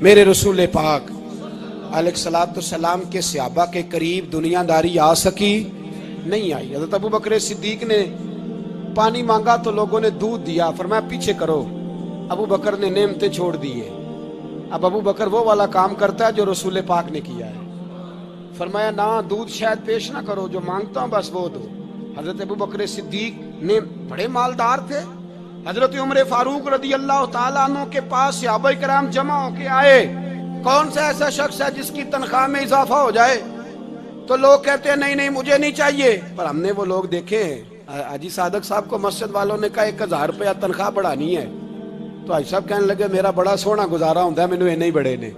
میرے رسول پاک علیہ کے صحابہ کے قریب دنیا داری آ سکی نہیں آئی۔ حضرت ابو بکر صدیق نے پانی مانگا تو لوگوں نے دودھ دیا، فرمایا پیچھے کرو، ابو بکر نے نعمتیں چھوڑ دیے۔ اب ابو بکر وہ والا کام کرتا ہے جو رسول پاک نے کیا ہے، فرمایا نہ دودھ شاید پیش نہ کرو، جو مانگتا ہوں بس وہ دو۔ حضرت ابو بکر صدیق نے بڑے مالدار تھے، حضرت عمر فاروق رضی اللہ تعالیٰ عنہ کے پاس صحابہ کرام جمع ہو کے آئے، کون سا ایسا شخص ہے جس کی تنخواہ میں اضافہ ہو جائے؟ تو لوگ کہتے ہیں نہیں نہیں مجھے نہیں چاہیے، پر ہم نے وہ لوگ دیکھے ہیں۔ حاجی صادق صاحب کو مسجد والوں نے کہا 1000 روپیہ تنخواہ بڑھانی ہے، تو حاجی صاحب کہنے لگے میرا بڑا سونا گزارا ہوتا ہے، مینوں نہیں بڑے نے۔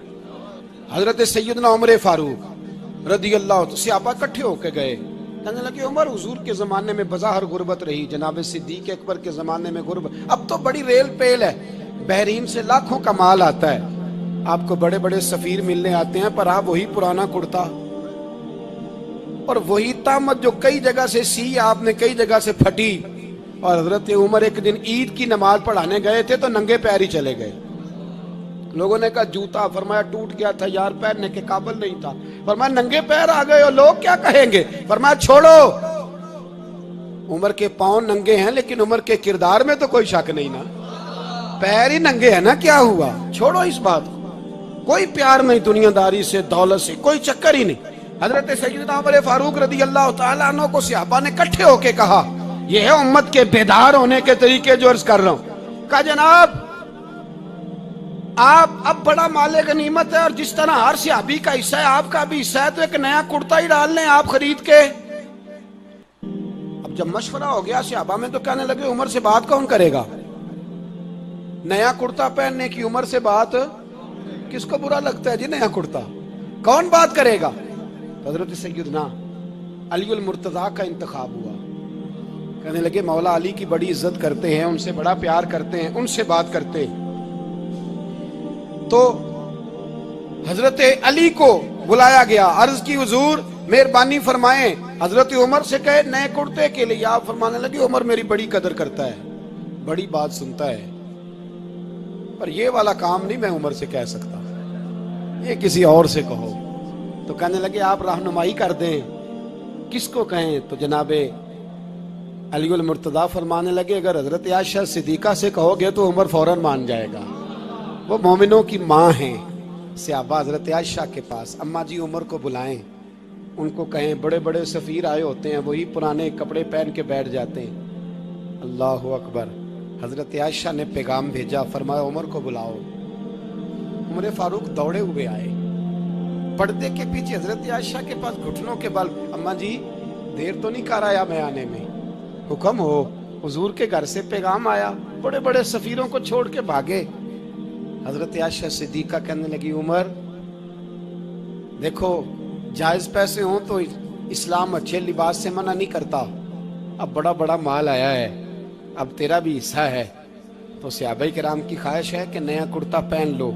حضرت سیدنا عمر فاروق رضی اللہ عنہ صحابہ اکٹھے ہو کے گئے، کہنے لگے عمر حضور کے زمانے میں بظاہر غربت رہی، جناب صدیق اکبر کے زمانے میں غربت، اب تو بڑی ریل پیل ہے، بحرین سے لاکھوں کا مال آتا ہے، آپ کو بڑے بڑے سفیر ملنے آتے ہیں، پر آپ وہی پرانا کرتا اور وہی تامت جو کئی جگہ سے سی آپ نے کئی جگہ سے پھٹی۔ اور حضرت عمر ایک دن عید کی نماز پڑھانے گئے تھے تو ننگے پیر ہی چلے گئے، لوگوں نے کہا جوتا، فرمایا ٹوٹ گیا تھا یار، پہننے کے قابل نہیں تھا، فرمایا ننگے پیر آ گئے ہو لوگ کیا کہیں گے، فرمایا چھوڑو، عمر کے پاؤں ننگے ہیں لیکن عمر کے کردار میں تو کوئی شک نہیں نا، پیر ہی ننگے ہیں نا، کیا ہوا، چھوڑو اس بات کو، کوئی پیار نہیں دنیا داری سے، دولت سے کوئی چکر ہی نہیں۔ حضرت سیدنا عمر فاروق رضی اللہ تعالیٰ عنہ کو صحابہ نے کٹھے ہو کے کہا، یہ ہے امت کے بیدار ہونے کے طریقے جو عرض کر رہا ہوں، کہا جناب آپ اب بڑا مال غنیمت ہے اور جس طرح ہر صحابی کا حصہ ہے آپ کا بھی حصہ ہے، تو ایک نیا کرتا ہی ڈال لیں آپ خرید کے۔ اب جب مشورہ ہو گیا صحابہ میں تو کہنے لگے عمر سے بات کون کرے گا، نیا کرتا پہننے کی عمر سے بات کس کو برا لگتا ہے جی، نیا کرتا کون بات کرے گا؟ حضرت سیدنا علی المرتضیٰ کا انتخاب ہوا، کہنے لگے مولا علی کی بڑی عزت کرتے ہیں، ان سے بڑا پیار کرتے ہیں، ان سے بات کرتے ہیں۔ تو حضرت علی کو بلایا گیا، عرض کی حضور مہربانی فرمائیں، حضرت عمر سے کہے نئے کرتے کے لیے، آپ فرمانے لگے عمر میری بڑی قدر کرتا ہے، بڑی بات سنتا ہے، پر یہ والا کام نہیں میں عمر سے کہہ سکتا، یہ کسی اور سے کہو۔ تو کہنے لگے آپ رہنمائی کر دیں کس کو کہیں؟ تو جناب علی المرتضیٰ فرمانے لگے اگر حضرت عائشہ صدیقہ سے کہو گے تو عمر فوراً مان جائے گا، وہ مومنوں کی ماں ہیں۔ صحابہ حضرت عائشہ کے پاس، اماں جی عمر کو بلائیں، ان کو کہیں بڑے بڑے سفیر آئے ہوتے ہیں، وہی پرانے کپڑے پہن کے بیٹھ جاتے ہیں۔ اللہ اکبر، حضرت عائشہ نے پیغام بھیجا، فرمایا عمر کو بلاؤ۔ عمر فاروق دوڑے ہوئے آئے، پردے کے پیچھے حضرت عائشہ کے پاس گھٹنوں کے بل، اماں جی دیر تو نہیں کر آیا میں آنے میں، حکم ہو، حضور کے گھر سے پیغام آیا، بڑے بڑے سفیروں کو چھوڑ کے بھاگے۔ حضرت عائشہ صدیقہ کہنے لگی عمر دیکھو جائز پیسے ہوں تو اسلام اچھے لباس سے منع نہیں کرتا، اب بڑا بڑا مال آیا ہے، اب تیرا بھی حصہ ہے، تو صحابہ کرام کی خواہش ہے کہ نیا کرتا پہن لو،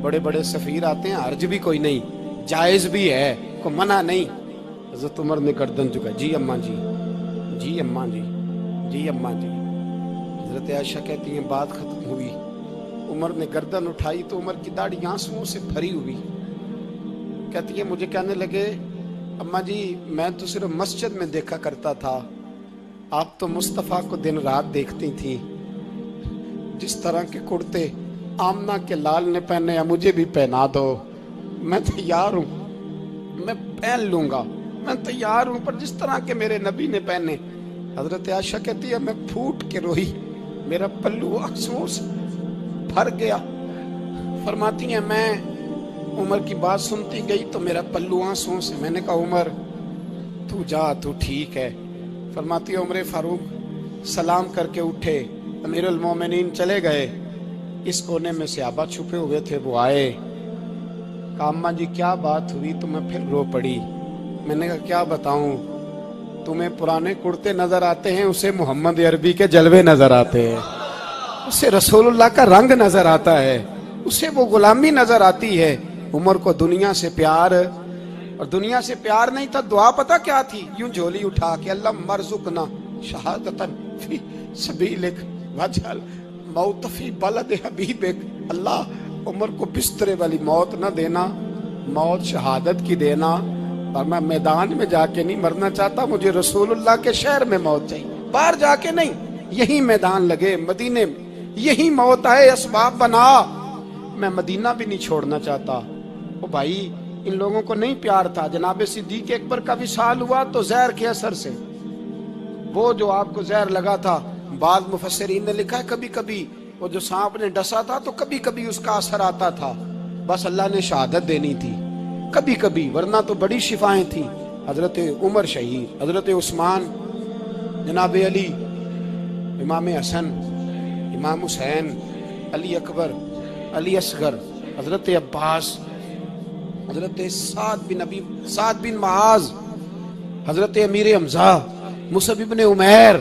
بڑے بڑے سفیر آتے ہیں، حرج بھی کوئی نہیں، جائز بھی ہے، کوئی منع نہیں۔ حضرت عمر نے گردن جھکا، جی اماں جی، جی اماں جی، جی اماں جی۔ حضرت عائشہ کہتی ہیں بات ختم ہوئی، عمر نے گردن اٹھائی تو عمر کی داڑھی آنسوؤں سے بھری ہوئی، کہتی ہے مجھے کہنے لگے اماں جی میں تو صرف مسجد میں دیکھا کرتا تھا، آپ تو مصطفیٰ کو دن رات دیکھتی تھی، جس طرح کے کرتے آمنہ کے لال نے پہنے ہیں مجھے بھی پہنا دو، میں تیار ہوں، میں پہن لوں گا، میں تیار ہوں، پر جس طرح کے میرے نبی نے پہنے۔ حضرت عائشہ کہتی ہے میں پھوٹ کے روئی، میرا پلو آنسوؤں سے بھر گیا۔ فرماتی ہیں میں عمر کی بات سنتی گئی تو میرا پلو آنسوؤں سے، میں نے کہا عمر تو جا، تو ٹھیک ہے۔ فرماتی ہے عمر فاروق سلام کر کے اٹھے، امیر المومنین چلے گئے، اس کونے میں صحابہ چھپے ہوئے تھے، وہ آئے، کہا اماں جی کیا بات ہوئی؟ تو میں پھر رو پڑی، میں نے کہا کیا بتاؤں، تمہیں پرانے کرتے نظر آتے ہیں، اسے محمد عربی کے جلوے نظر آتے ہیں، اسے رسول اللہ کا رنگ نظر آتا ہے، اسے وہ غلامی نظر آتی ہے۔ عمر کو دنیا سے پیار، اور دنیا سے پیار نہیں تھا، دعا پتہ کیا تھی؟ یوں جھولی اٹھا کے اللہ مرزقنا شہادتن فی سبیلک وجعل موت فی بلد حبیبک، اللہ عمر کو بسترے والی موت نہ دینا، موت شہادت کی دینا، اور میں میدان میں جا کے نہیں مرنا چاہتا، مجھے رسول اللہ کے شہر میں موت چاہیے، باہر جا کے نہیں، یہی میدان لگے مدینے میں، یہی موت آئے، اسباب بنا، میں مدینہ بھی نہیں چھوڑنا چاہتا۔ او بھائی ان لوگوں کو نہیں پیار تھا، جناب صدیق اکبر کا وصال ہوا تو زہر کے اثر سے، وہ جو آپ کو زہر لگا تھا، بعض مفسرین نے لکھا ہے کبھی کبھی وہ جو سانپ نے ڈسا تھا تو کبھی کبھی اس کا اثر آتا تھا، بس اللہ نے شہادت دینی تھی کبھی کبھی، ورنہ تو بڑی شفائیں تھیں۔ حضرت عمر شہید، حضرت عثمان، جناب علی، امام حسن، امام حسین، علی اکبر، علی اصغر، حضرت عباس، حضرت سعد بن معاذ، حضرت امیر حمزہ، مصعب بن عمیر،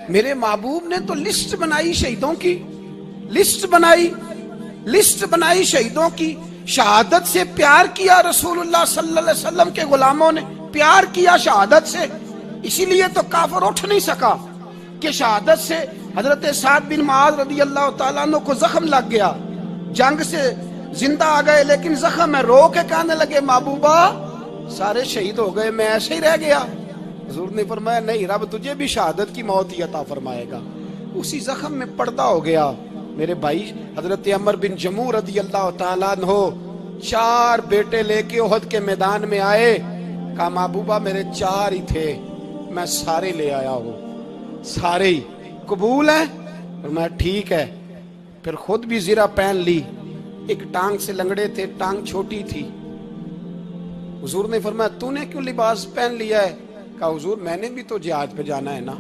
میرے محبوب نے تو لسٹ بنائی شہیدوں کی، لسٹ بنائی شہیدوں کی، شہادت سے پیار کیا رسول اللہ صلی اللہ علیہ وسلم کے غلاموں نے، پیار کیا شہادت سے، اسی لیے تو کافر اٹھ نہیں سکا کہ شہادت سے حضرت سعد بن معاذ رضی اللہ تعالیٰ عنہ کو زخم لگ گیا، جنگ سے زندہ آ گئے لیکن زخم ہے، رو کے کہنے لگے محبوبہ سارے شہید ہو گئے، میں ایسے ہی رہ گیا۔ حضور نے فرمایا نہیں، رب تجھے بھی شہادت کی موت ہی عطا فرمائے گا، اسی زخم میں پردہ ہو گیا۔ میرے بھائی حضرت عمر بن جموح رضی اللہ تعالیٰ عنہ 4 بیٹے لے کے احد کے میدان میں آئے، کہا محبوبہ میرے 4 ہی تھے، میں سارے لے آیا ہوں، سارے ہی قبول ہیں؟ فرمایا ٹھیک ہے، پھر خود بھی زرہ پہن لی، ایک ٹانگ سے لنگڑے تھے، ٹانگ چھوٹی تھی، حضور نے فرمایا تو نے کیوں لباس پہن لیا ہے؟ کہا حضور میں نے بھی تو جہاد پہ جانا ہے نا۔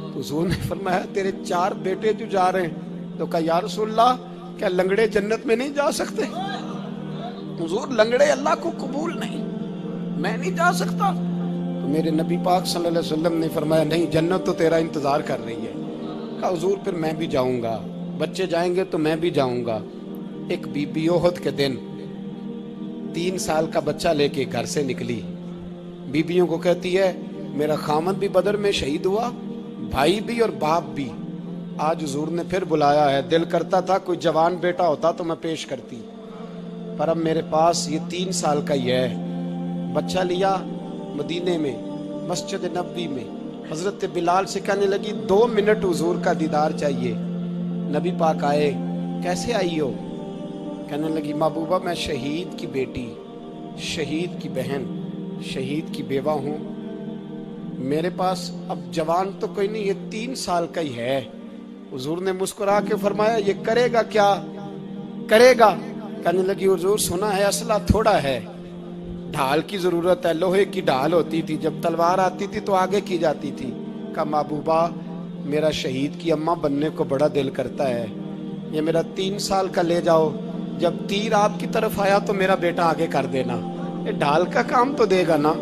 تو حضور نے فرمایا تیرے 4 بیٹے جو جا رہے ہیں، تو کہا یا رسول اللہ کیا لنگڑے جنت میں نہیں جا سکتے؟ حضور لنگڑے اللہ کو قبول نہیں، میں نہیں جا سکتا۔ تو میرے نبی پاک صلی اللہ علیہ وسلم نے فرمایا نہیں، جنت تو تیرا انتظار کر رہی ہے۔ کہا حضور پھر میں بھی جاؤں گا، بچے جائیں گے تو میں بھی جاؤں گا۔ ایک بی بی احد کے دن 3 سال کا بچہ لے کے گھر سے نکلی، بیویوں کو کہتی ہے میرا خامد بھی بدر میں شہید ہوا، بھائی بھی اور باپ بھی، آج حضور نے پھر بلایا ہے، دل کرتا تھا کوئی جوان بیٹا ہوتا تو میں پیش کرتی، پر اب میرے پاس یہ 3 سال کا ہی ہے۔ بچہ لیا مدینے میں مسجد نبوی میں، حضرت بلال سے کہنے لگی 2 منٹ حضور کا دیدار چاہیے۔ نبی پاک آئے، کیسے آئی ہو؟ کہنے لگی محبوبہ میں شہید کی بیٹی، شہید کی بہن، شہید کی بیوہ ہوں، میرے پاس اب جوان تو کوئی نہیں، یہ 3 سال کا ہی ہے۔ حضور نے مسکرا کے فرمایا یہ کرے گا کیا کرے گا؟ کہنے لگی حضور سنا ہے اسلحہ تھوڑا ہے، ڈھال کی ضرورت ہے، لوہے کی ڈھال ہوتی تھی، جب تلوار آتی تھی تو آگے کی جاتی تھی۔ کہا محبوبہ میرا شہید کی اماں بننے کو بڑا دل کرتا ہے، یہ میرا 3 سال کا لے جاؤ، جب تیر آپ کی طرف آیا تو میرا بیٹا آگے کر دینا، یہ ڈھال کا کام تو دے گا نا۔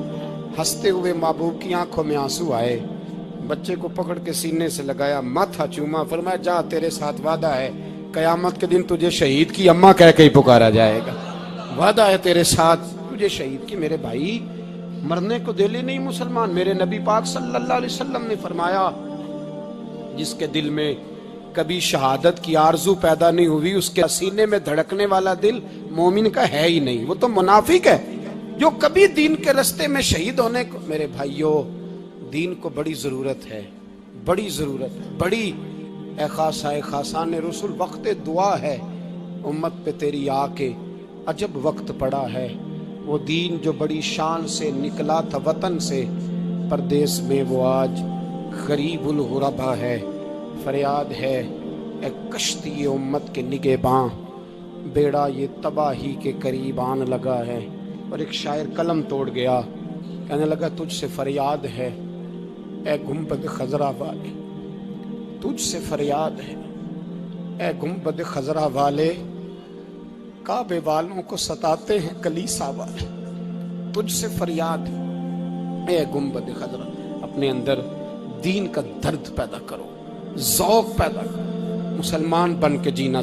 ہنستے ہوئے محبوب کی آنکھوں میں آنسو آئے، بچے کو پکڑ کے سینے سے لگایا، ماتھا چوما، فرمایا جا تیرے ساتھ وعدہ ہے، قیامت کے دن تجھے شہید کی اماں کہہ کے ہی پکارا جائے گا، وعدہ ہے تیرے ساتھ تجھے شہید کی۔ میرے بھائی مرنے کو دل ہی نہیں مسلمان، میرے نبی پاک صلی اللہ علیہ وسلم نے فرمایا جس کے دل میں کبھی شہادت کی آرزو پیدا نہیں ہوئی، اس کے سینے میں دھڑکنے والا دل مومن کا ہے ہی نہیں، وہ تو منافق ہے جو کبھی دین کے رستے میں شہید ہونے کو۔ میرے بھائیوں دین کو بڑی ضرورت ہے، بڑی ضرورت ہے، بڑی۔ اے خاصان رسول وقت دعا ہے، امت پہ تیری آ کے عجب وقت پڑا ہے، وہ دین جو بڑی شان سے نکلا تھا وطن سے، پردیس میں وہ آج غریب الغربا ہے۔ فریاد ہے اے کشتی امت کے نگہباں، بیڑا یہ تباہی کے قریب آن لگا ہے۔ اور ایک شاعر قلم توڑ گیا، کہنے لگا تجھ سے فریاد ہے اے گنبد خضرا والے، تجھ سے فریاد ہے اے گنبد خضرا والے، کعبے والوں کو ستاتے ہیں کلیسا والے، تجھ سے فریاد ہے اے گنبد خضرا۔ اپنے اندر دین کا درد پیدا کرو، ذوق پیدا کرو، مسلمان بن کے جینا